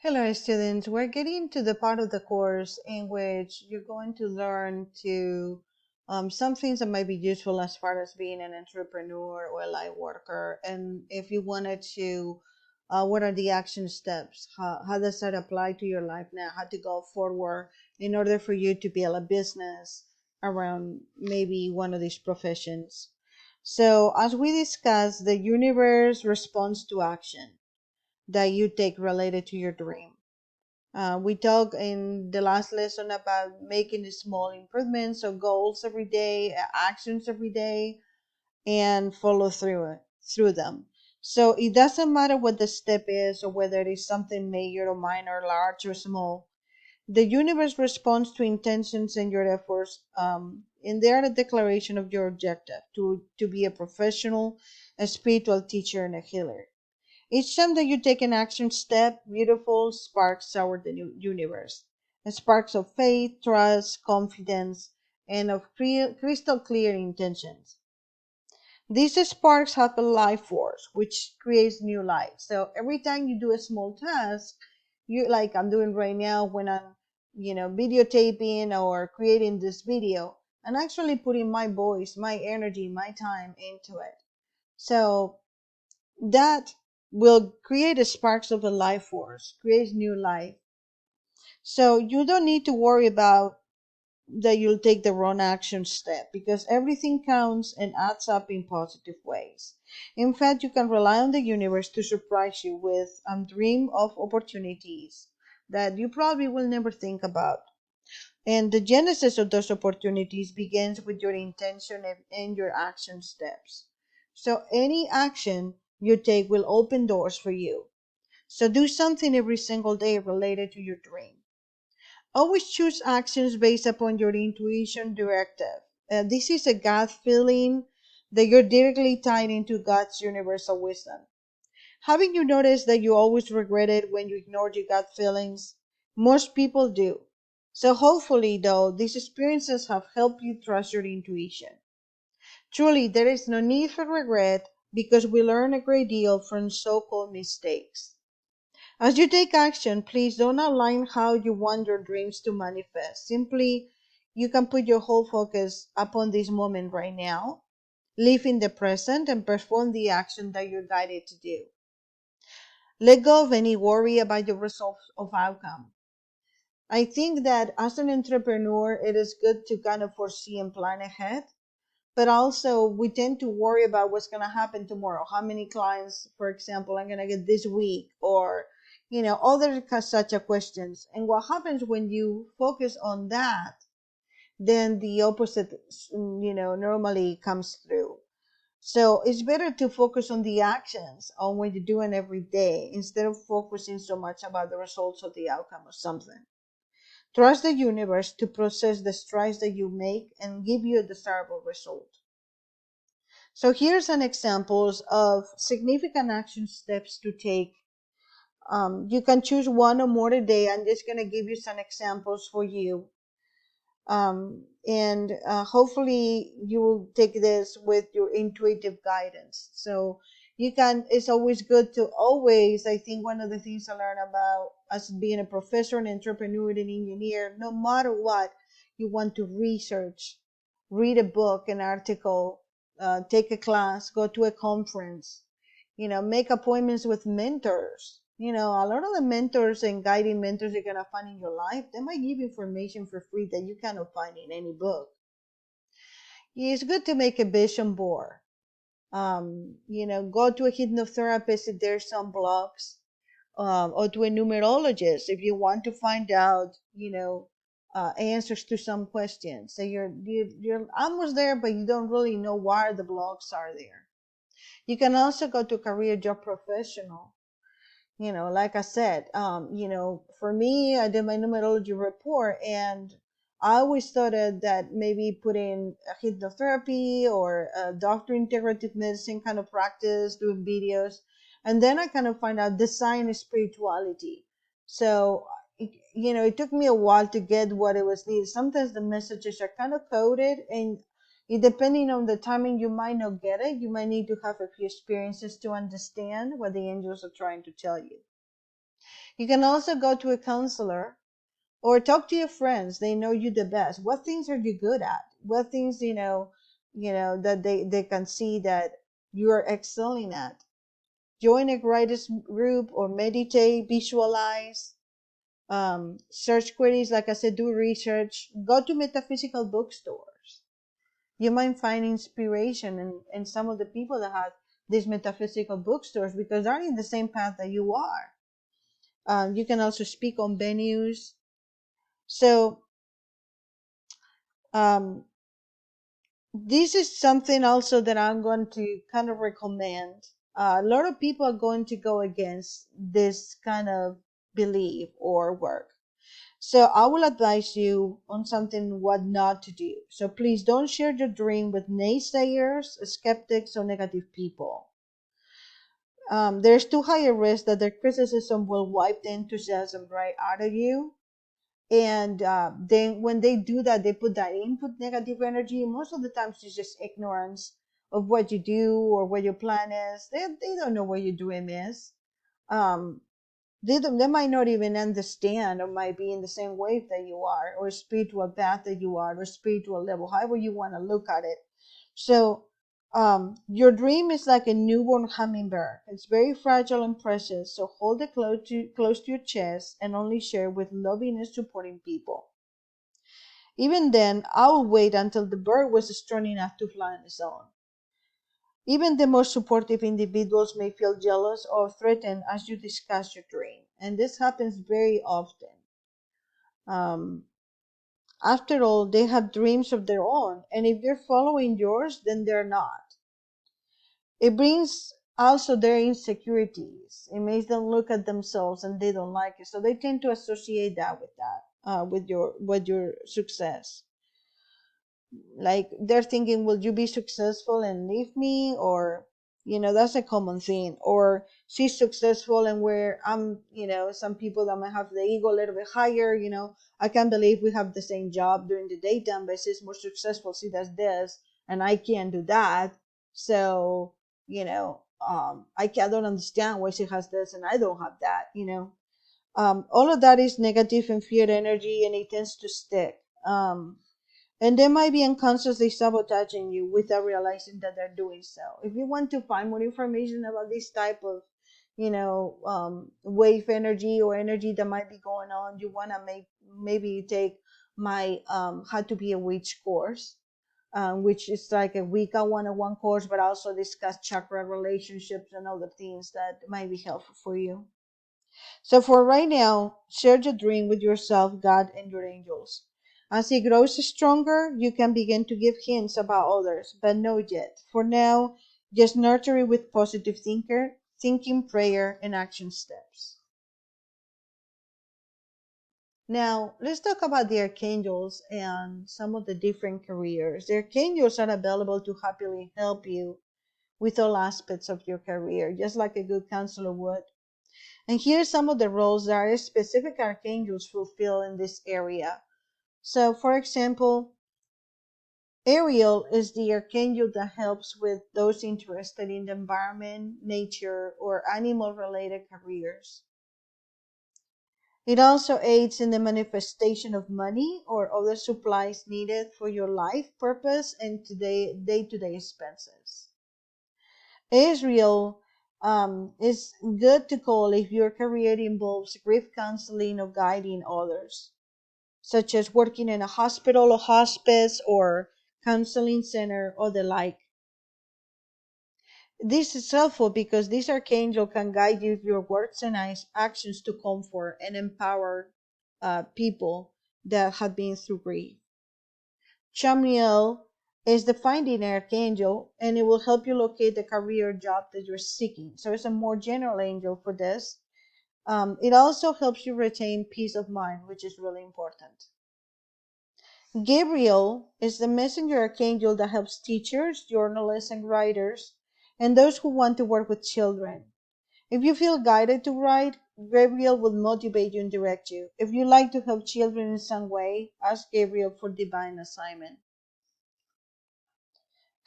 Hello, students. We're getting to the part of the course in which you're going to learn to some things that might be useful as far as being an entrepreneur or a light worker. And if you wanted to, what are the action steps? How does that apply to your life now? How to go forward in order for you to build a business around maybe one of these professions. So, as we discussed, the universe responds to action that you take related to your dream. We talked in the last lesson about making small improvements or goals every day, actions every day, and follow through them. So it doesn't matter what the step is or whether it is something major or minor, large or small. The universe responds to intentions and your efforts, and they are a declaration of your objective to be a professional, a spiritual teacher, and a healer. Each time that you take an action step, beautiful sparks shower the universe. And sparks of faith, trust, confidence, and of crystal clear intentions. These sparks have a life force, which creates new life. So every time you do a small task, you like I'm doing right now when I'm, videotaping or creating this video, and actually putting my voice, my energy, my time into it. So that will create a sparks of a life force, creates new life. So you don't need to worry about that you'll take the wrong action step because everything counts and adds up in positive ways. In fact, you can rely on the universe to surprise you with a dream of opportunities that you probably will never think about. And the genesis of those opportunities begins with your intention and your action steps. So any action you take will open doors for you. So do something every single day related to your dream. Always choose actions based upon your intuition directive. This is a gut feeling that you're directly tied into God's universal wisdom. Haven't you noticed that you always regretted when you ignored your gut feelings? Most people do. So hopefully, though, these experiences have helped you trust your intuition. Truly, there is no need for regret because we learn a great deal from so-called mistakes. As you take action, please don't outline how you want your dreams to manifest. Simply, you can put your whole focus upon this moment right now, live in the present, and perform the action that you're guided to do. Let go of any worry about your results of outcome. I think that as an entrepreneur, it is good to kind of foresee and plan ahead, but also we tend to worry about what's going to happen tomorrow. How many clients, for example, I'm going to get this week, or other such a questions. And what happens when you focus on that, then the opposite, normally comes through. So it's better to focus on the actions, on what you're doing every day, instead of focusing so much about the results of the outcome of something. Trust the universe to process the strides that you make and give you a desirable result. So here's an examples of significant action steps to take. You can choose one or more a day. I'm just going to give you some examples for you. And hopefully you will take this with your intuitive guidance. So it's always good to always, I think one of the things I learned about us being a professor, an entrepreneur, and an engineer, no matter what, you want to research, read a book, an article, take a class, go to a conference, make appointments with mentors. A lot of the mentors and guiding mentors you're going to find in your life, they might give information for free that you cannot find in any book. It's good to make a vision board. Go to a hypnotherapist if there's some blocks, or to a numerologist if you want to find out, answers to some questions. So you're almost there, but you don't really know why the blocks are there. You can also go to a career job professional. Like I said, for me, I did my numerology report, and I always thought that maybe putting a hypnotherapy or a doctor integrative medicine kind of practice, doing videos, and then I kind of find out design and spirituality. So, it took me a while to get what it was needed. Sometimes the messages are kind of coded, and depending on the timing, you might not get it. You might need to have a few experiences to understand what the angels are trying to tell you. You can also go to a counselor or talk to your friends. They know you the best. What things are you good at? What things, that they can see that you're excelling at. Join a writers group or meditate, visualize, search queries. Like I said, do research. Go to metaphysical bookstores. You might find inspiration in some of the people that have these metaphysical bookstores because they're in the same path that you are. You can also speak on venues. So um, this is something also that I'm going to kind of recommend. A lot of people are going to go against this kind of belief or work. So I will advise you on something what not to do. So please don't share your dream with naysayers, skeptics, or negative people. There's too high a risk that their criticism will wipe the enthusiasm right out of you. And then when they do that, they put that input negative energy. Most of the times it's just ignorance of what you do or what your plan is. They don't know what your dream is. Um, they might not even understand or might be in the same wave that you are or spiritual path that you are or spiritual level, however you want to look at it. So your dream is like a newborn hummingbird. It's very fragile and precious, so hold it close to your chest and only share with loving and supporting people. Even then, I will wait until the bird was strong enough to fly on its own. Even the most supportive individuals may feel jealous or threatened as you discuss your dream, and this happens very often. Um, After all, they have dreams of their own, and if you're following yours, then they're not. It brings also their insecurities. It makes them look at themselves and they don't like it, so they tend to associate that with your success. Like they're thinking, will you be successful and leave me? Or that's a common thing. Or she's successful and where I'm, some people that might have the ego a little bit higher. I can't believe we have the same job during the daytime, but she's more successful, she does this and I can't do that. So I don't understand why she has this and I don't have that. All of that is negative and fear energy, and it tends to stick. And they might be unconsciously sabotaging you without realizing that they're doing so. If you want to find more information about this type of, wave energy or energy that might be going on, you want to maybe take my How to Be a Witch course, which is like a Wicca 101 course, but also discuss chakra relationships and other things that might be helpful for you. So for right now, share your dream with yourself, God, and your angels. As it grows stronger, you can begin to give hints about others, but not yet. For now, just nurture it with positive thinking, prayer, and action steps. Now, let's talk about the archangels and some of the different careers. The archangels are available to happily help you with all aspects of your career, just like a good counselor would. And here are some of the roles that our specific archangels fulfill in this area. So, for example, Ariel is the archangel that helps with those interested in the environment, nature, or animal-related careers. It also aids in the manifestation of money or other supplies needed for your life purpose and day-to-day expenses. Israel is good to call if your career involves grief counseling or guiding others, such as working in a hospital or hospice or counseling center or the like. This is helpful because this archangel can guide you your words and actions to comfort and empower people that have been through grief. Chamiel is the finding archangel, and it will help you locate the career job that you're seeking. So it's a more general angel for this. It also helps you retain peace of mind, which is really important. Gabriel is the messenger archangel that helps teachers, journalists, and writers, and those who want to work with children. If you feel guided to write, Gabriel will motivate you and direct you. If you like to help children in some way, ask Gabriel for divine assignment.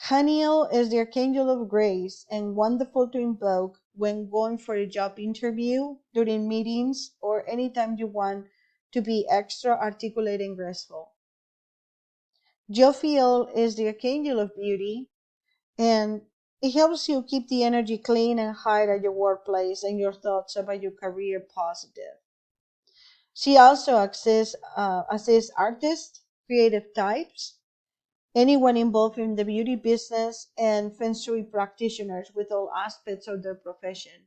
Haniel is the archangel of grace and wonderful to invoke when going for a job interview, during meetings, or anytime you want to be extra articulate and graceful. Jophiel is the archangel of beauty, and it helps you keep the energy clean and high at your workplace and your thoughts about your career positive. She also assists artists, creative types, anyone involved in the beauty business, and feng shui practitioners with all aspects of their profession.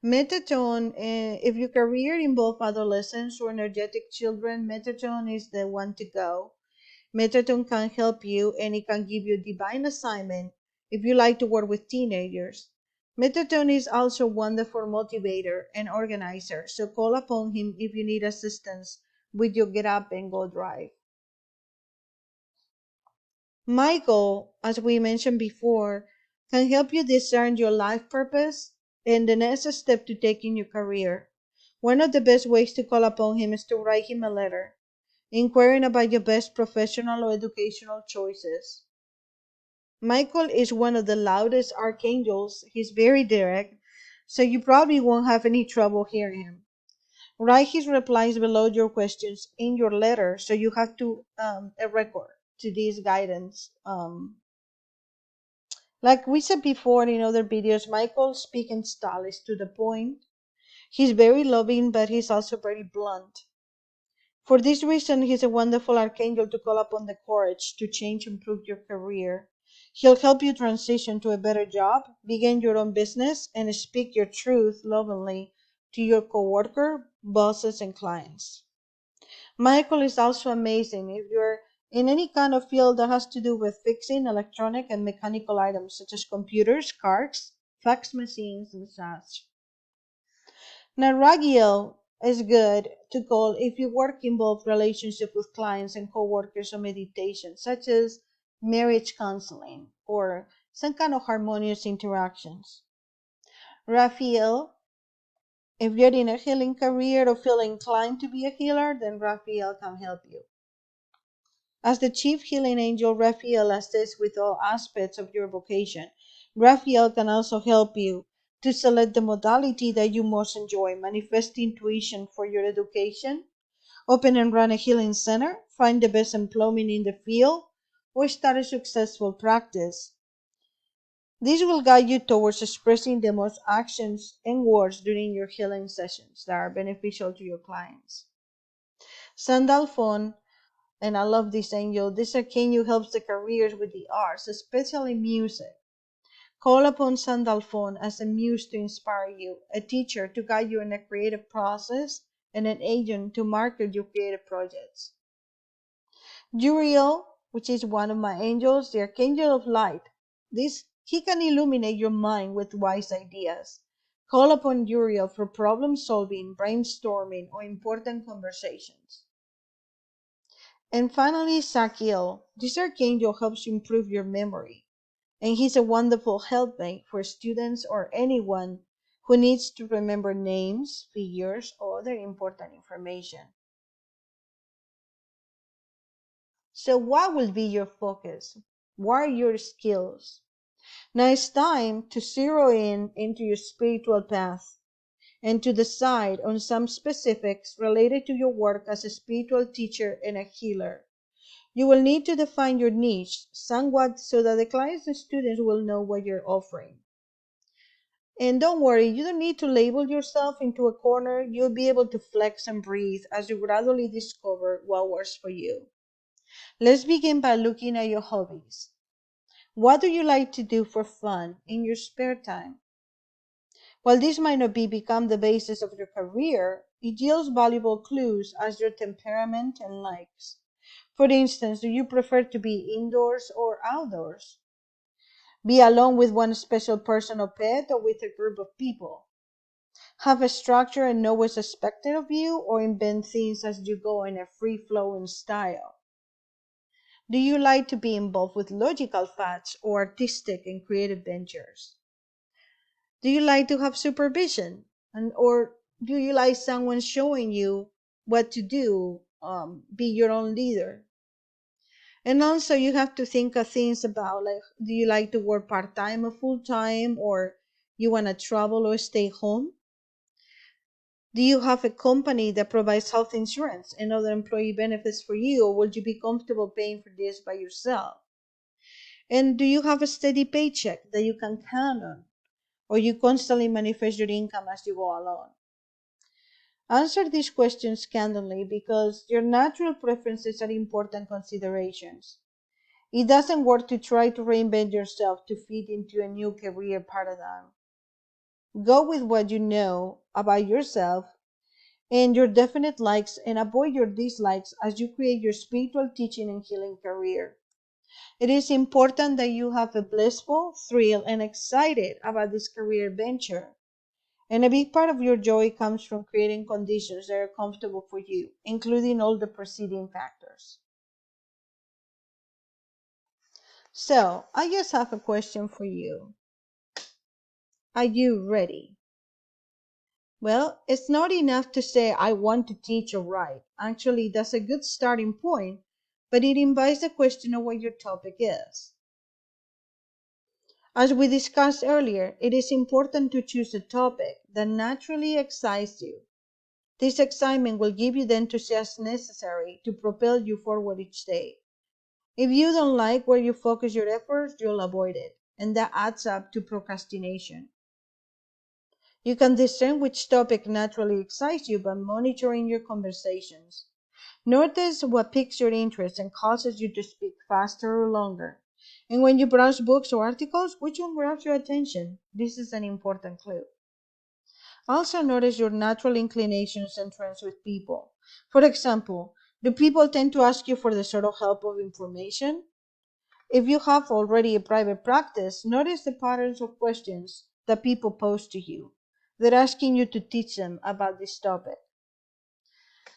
Metatron, if your career involves adolescents or energetic children, Metatron is the one to go. Metatron can help you and it can give you a divine assignment if you like to work with teenagers. Metatron is also a wonderful motivator and organizer, so call upon him if you need assistance with your get up and go drive. Michael, as we mentioned before, can help you discern your life purpose and the next step to take in your career. One of the best ways to call upon him is to write him a letter, inquiring about your best professional or educational choices. Michael is one of the loudest archangels. He's very direct, so you probably won't have any trouble hearing him. Write his replies below your questions in your letter, so you have to a record to this guidance. Like we said before in other videos, Michael's speaking style is to the point. He's very loving, but he's also very blunt. For this reason, he's a wonderful archangel to call upon the courage to change and improve your career. He'll help you transition to a better job, begin your own business, and speak your truth lovingly to your coworker, bosses, and clients. Michael is also amazing if you're in any kind of field that has to do with fixing electronic and mechanical items such as computers, cars, fax machines, and such. Now, Ragiel is good to call if you work in both relationship with clients and coworkers or meditation, such as marriage counseling or some kind of harmonious interactions. Raphael, if you're in a healing career or feel inclined to be a healer, then Raphael can help you. As the chief healing angel, Raphael assists with all aspects of your vocation. Raphael can also help you to select the modality that you most enjoy, manifest intuition for your education, open and run a healing center, find the best employment in the field, or start a successful practice. This will guide you towards expressing the most actions and words during your healing sessions that are beneficial to your clients. Sandalphon, and I love this angel. This archangel helps the careers with the arts, especially music. Call upon Sandalphon as a muse to inspire you, a teacher to guide you in a creative process, and an agent to market your creative projects. Uriel, which is one of my angels, the archangel of light. He can illuminate your mind with wise ideas. Call upon Uriel for problem solving, brainstorming, or important conversations. And finally, Sakiel. This archangel helps you improve your memory, and he's a wonderful helpmate for students or anyone who needs to remember names, figures, or other important information. So what will be your focus? What are your skills? Now it's time to zero in into your spiritual path and to decide on some specifics related to your work as a spiritual teacher and a healer. You will need to define your niche somewhat so that the clients and students will know what you're offering. And don't worry, you don't need to label yourself into a corner. You'll be able to flex and breathe as you gradually discover what works for you. Let's begin by looking at your hobbies. What do you like to do for fun in your spare time? While this might not become the basis of your career, it yields valuable clues as your temperament and likes. For instance, do you prefer to be indoors or outdoors? Be alone with one special person or pet or with a group of people? Have a structure and know what's expected of you, or invent things as you go in a free-flowing style? Do you like to be involved with logical facts or artistic and creative ventures? Do you like to have supervision? Or do you like someone showing you what to do? Be your own leader. And also you have to think of things about, like, do you like to work part-time or full-time, or you want to travel or stay home? Do you have a company that provides health insurance and other employee benefits for you, or would you be comfortable paying for this by yourself? And do you have a steady paycheck that you can count on, or you constantly manifest your income as you go along? Answer these questions candidly, because your natural preferences are important considerations. It doesn't work to try to reinvent yourself to fit into a new career paradigm. Go with what you know about yourself and your definite likes, and avoid your dislikes as you create your spiritual teaching and healing career. It is important that you have a blissful, thrill, and excited about this career venture. And a big part of your joy comes from creating conditions that are comfortable for you, including all the preceding factors. So, I just have a question for you. Are you ready? Well, it's not enough to say, I want to teach or write. Actually, that's a good starting point, but it invites the question of what your topic is. As we discussed earlier, it is important to choose a topic that naturally excites you. This excitement will give you the enthusiasm necessary to propel you forward each day. If you don't like where you focus your efforts, you'll avoid it, and that adds up to procrastination. You can discern which topic naturally excites you by monitoring your conversations. Notice what piques your interest and causes you to speak faster or longer. And when you browse books or articles, which one grabs your attention? This is an important clue. Also notice your natural inclinations and trends with people. For example, do people tend to ask you for the sort of help of information? If you have already a private practice, notice the patterns of questions that people pose to you. They're asking you to teach them about this topic.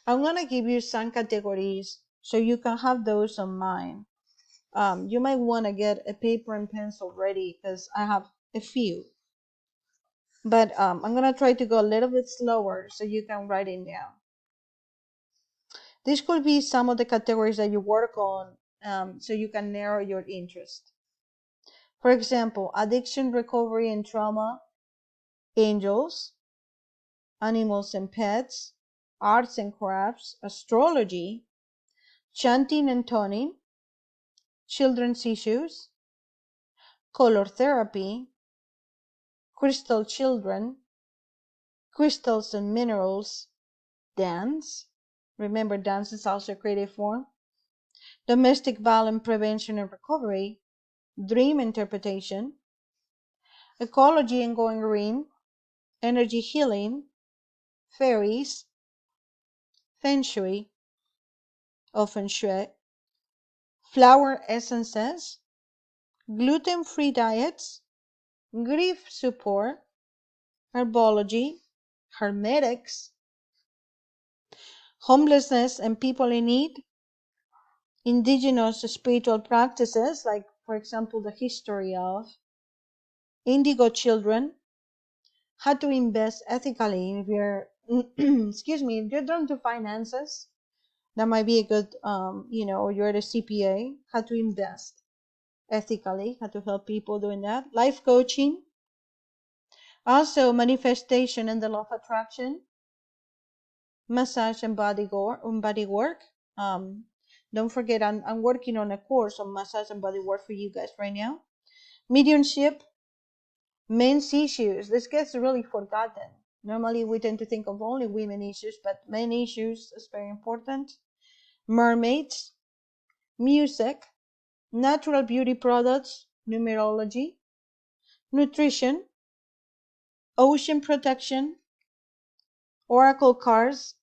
I'm going to give you some categories so you can have those on mind. You might want to get a paper and pencil ready, because I have a few. But I'm going to try to go a little bit slower so you can write it down. This could be some of the categories that you work on, so you can narrow your interest. For example, addiction, recovery and trauma, angels, animals and pets, arts and crafts, astrology, chanting and toning, children's issues, color therapy, crystal children, crystals and minerals, dance. Remember, dance is also a creative form. Domestic violence prevention and recovery, dream interpretation, ecology and going green, energy healing, fairies, feng shui, or feng shui, flower essences, gluten-free diets, grief support, herbology, hermetics, homelessness and people in need, indigenous spiritual practices, like, for example, the history of indigo children, how to invest ethically if you're, excuse me, if you're drawn to finances, that might be a good, or you're a CPA, how to invest ethically, how to help people doing that. Life coaching, also manifestation and the law of attraction, massage and body work. Don't forget, I'm working on a course on massage and body work for you guys right now. Mediumship, men's issues. This gets really forgotten. Normally, we tend to think of only women issues, but men issues is very important. Mermaids, music, natural beauty products, numerology, nutrition, ocean protection, oracle cards,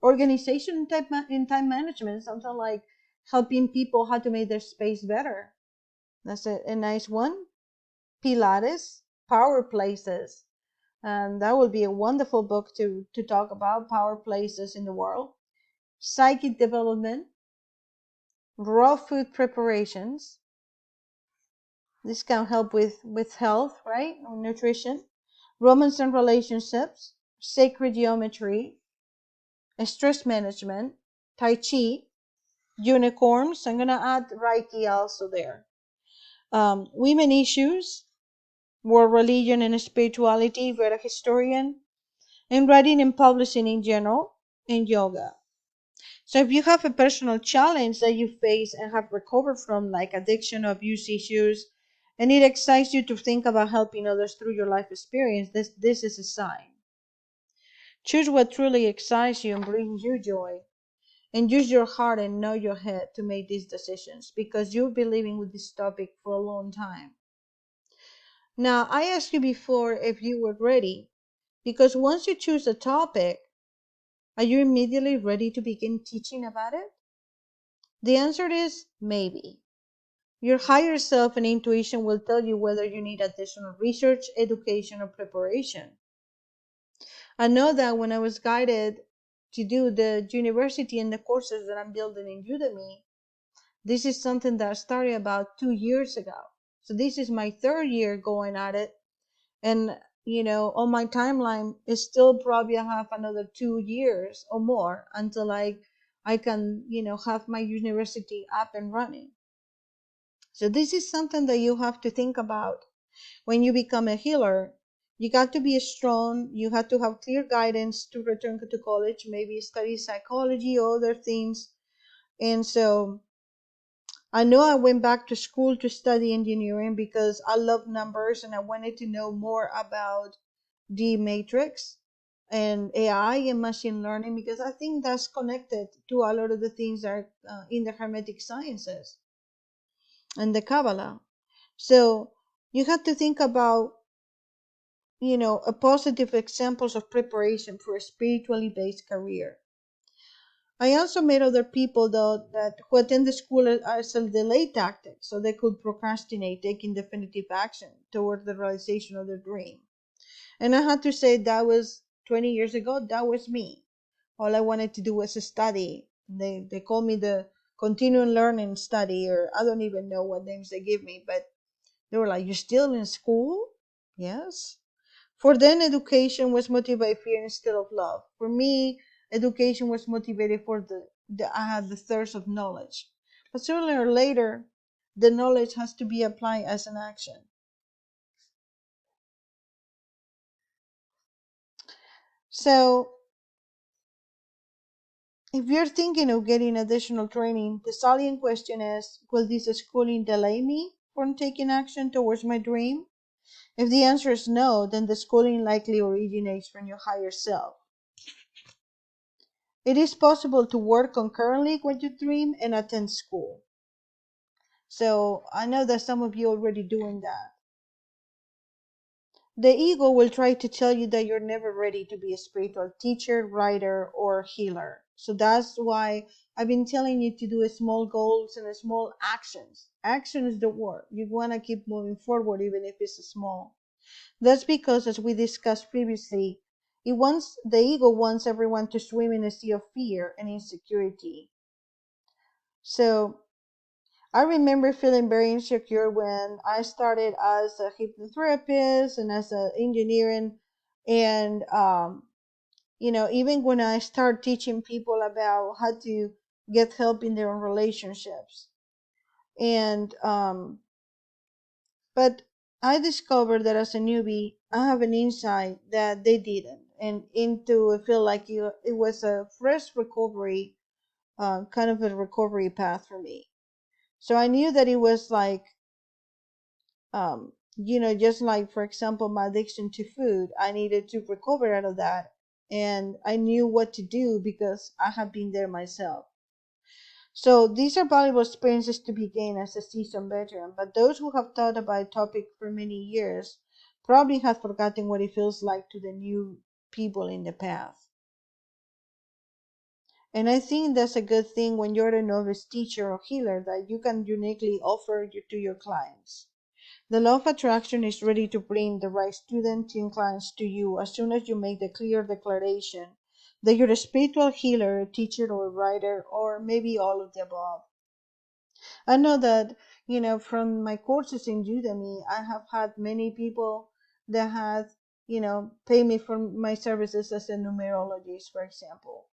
organization in time management, something like helping people how to make their space better. That's a nice one. Pilates, power places. And that would be a wonderful book to talk about power places in the world. Psychic development, raw food preparations. This can help with health, right? Or nutrition. Romance and relationships, sacred geometry, stress management, Tai Chi, unicorns. I'm gonna add Reiki also there. Women issues, world religion and spirituality, Veda historian, and writing and publishing in general, and yoga. So if you have a personal challenge that you face and have recovered from, like addiction or abuse issues, and it excites you to think about helping others through your life experience, this is a sign. Choose what truly excites you and brings you joy, and use your heart and know your head to make these decisions, because you've been living with this topic for a long time. Now, I asked you before if you were ready, because once you choose a topic, are you immediately ready to begin teaching about it? The answer is maybe. Your higher self and intuition will tell you whether you need additional research, education, or preparation. I know that when I was guided to do the university and the courses that I'm building in Udemy, this is something that started about 2 years ago. So this is my third year going at it. And, on my timeline is still probably I have another 2 years or more until I can, have my university up and running. So this is something that you have to think about when you become a healer. You got to be strong. You have to have clear guidance to return to college, maybe study psychology or other things. And so I know I went back to school to study engineering because I love numbers and I wanted to know more about the matrix and AI and machine learning, because I think that's connected to a lot of the things that are in the Hermetic sciences and the Kabbalah. So you have to think about, a positive examples of preparation for a spiritually based career. I also met other people though that who attend the school as a delay tactic, so they could procrastinate taking definitive action toward the realization of their dream. And I had to say that was 20 years ago. That was me. All I wanted to do was study. They call me the continuing learning study, or I don't even know what names they give me, but they were like, "You're still in school?" Yes. For them, education was motivated by fear instead of love. For me, education was motivated for I had the thirst of knowledge. But sooner or later, the knowledge has to be applied as an action. So if you're thinking of getting additional training, the salient question is, will this schooling delay me from taking action towards my dream? If the answer is no, then the schooling likely originates from your higher self. It is possible to work concurrently with your dream and attend school. So I know that some of you are already doing that. The ego will try to tell you that you're never ready to be a spiritual teacher, writer, or healer. So that's why I've been telling you to do small goals and small actions. Action is the word. You want to keep moving forward even if it's small. That's because, as we discussed previously, the ego wants everyone to swim in a sea of fear and insecurity. So I remember feeling very insecure when I started as a hypnotherapist and as an engineering, and even when I started teaching people about how to get help in their own relationships, and but I discovered that as a newbie, I have an insight that they didn't, and into I feel like it was a fresh recovery, kind of a recovery path for me. So I knew that it was like, just like, for example, my addiction to food, I needed to recover out of that. And I knew what to do because I have been there myself. So these are valuable experiences to be gained as a seasoned veteran. But those who have thought about a topic for many years probably have forgotten what it feels like to the new people in the path. And I think that's a good thing when you're a novice teacher or healer, that you can uniquely offer to your clients. The law of attraction is ready to bring the right students and clients to you as soon as you make the clear declaration that you're a spiritual healer, a teacher, or a writer, or maybe all of the above. I know that, from my courses in Udemy, I have had many people that have, pay me for my services as a numerologist, for example,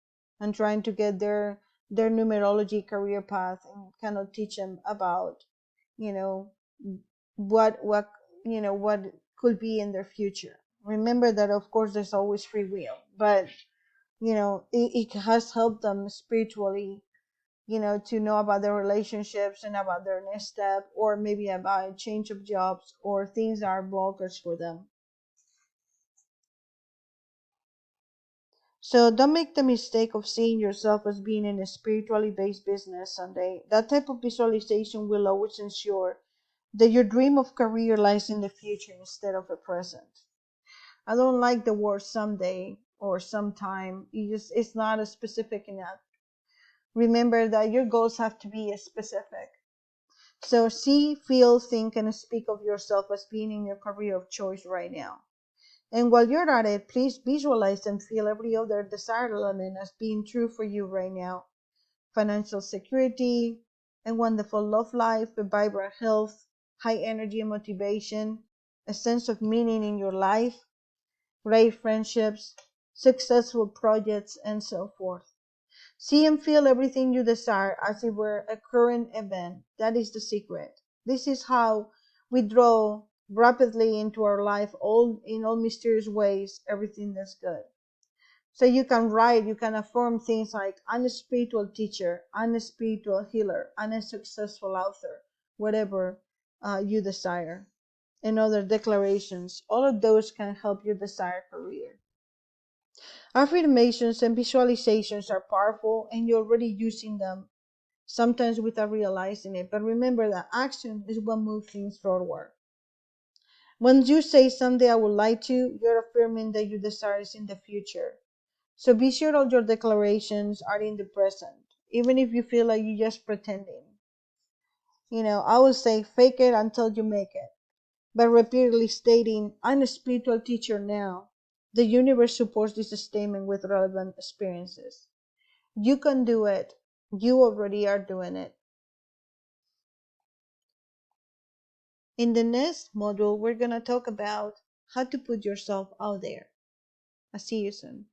and trying to get their their numerology career path and kind of teach them about, you know, what what could be in their future. Remember that of course there's always free will, but it has helped them spiritually, to know about their relationships and about their next step, or maybe about change of jobs or things that are blockers for them. So don't make the mistake of seeing yourself as being in a spiritually based business someday. That type of visualization will always ensure that your dream of career lies in the future instead of the present. I don't like the word someday or sometime. It's not a specific enough. Remember that your goals have to be specific. So see, feel, think, and speak of yourself as being in your career of choice right now. And while you're at it, please visualize and feel every other desired element as being true for you right now. Financial security, a wonderful love life, a vibrant health, high energy and motivation, a sense of meaning in your life, great friendships, successful projects, and so forth. See and feel everything you desire as if were a current event. That is the secret. This is how we draw rapidly into our life, all in all mysterious ways, everything that's good. So you can write, you can affirm things like, I'm a spiritual teacher, I'm a spiritual healer, I'm a successful author, whatever you desire. And other declarations, all of those can help your desired career. Affirmations and visualizations are powerful, and you're already using them, sometimes without realizing it. But remember that action is what moves things forward. When you say someday I would like to, you're affirming that you desire is in the future. So be sure all your declarations are in the present, even if you feel like you're just pretending. I would say fake it until you make it. By repeatedly stating, I'm a spiritual teacher now, the universe supports this statement with relevant experiences. You can do it. You already are doing it. In the next module, we're going to talk about how to put yourself out there. I'll see you soon.